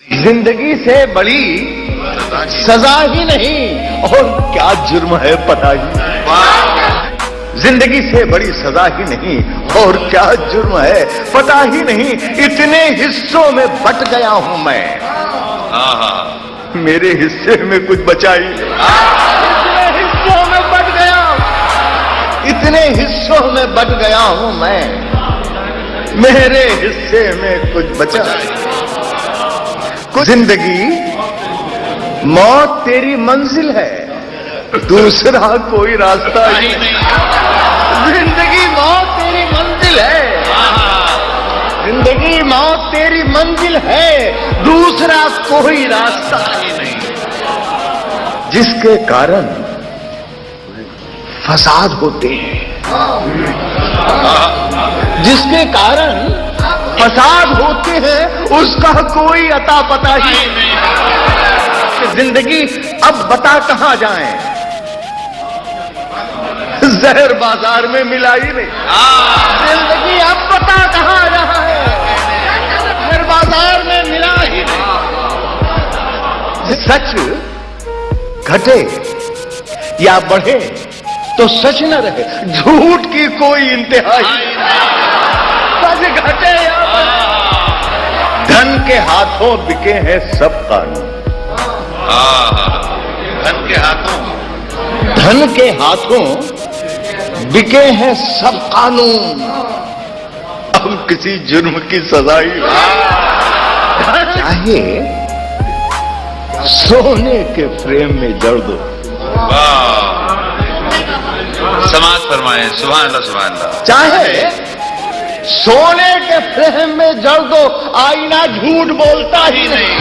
जिंदगी से बड़ी सजा ही नहीं और क्या जुर्म है पता ही। जिंदगी से बड़ी सजा ही नहीं और क्या जुर्म है पता ही नहीं। इतने हिस्सों में बट गया हूं मैं, मेरे हिस्से में कुछ बचा ही नहीं। इतने हिस्सों में बट गया, इतने हिस्सों में बट गया हूं मैं, मेरे हिस्से में कुछ बचा नहीं। जिंदगी मौत तेरी मंजिल है, दूसरा कोई रास्ता ही नहीं। जिंदगी मौत तेरी मंजिल है, जिंदगी मौत तेरी मंजिल है, दूसरा कोई रास्ता ही नहीं। जिसके कारण फसाद होते हैं, जिसके कारण फसाद होते हैं, उसका कोई अता पता ही नहीं। जिंदगी अब बता कहां जाएं, जहर बाजार में मिला ही नहीं। जिंदगी अब बता कहां रहा है, जहर बाजार में मिला ही नहीं। सच घटे या बढ़े तो सच न रहे, झूठ की कोई इंतहा ही नहीं। सच घटे या धन के हाथों बिके हैं सब कानून। धन के हाथों, धन के हाथों बिके हैं सब कानून। अब किसी जुर्म की सजा ही चाहे सोने के फ्रेम में जड़ दो। समाज फरमाए सुभान अल्लाह सुभान अल्लाह। चाहे सोने के फ्रेम में जड़ दो, आईना झूठ बोलता ही नहीं।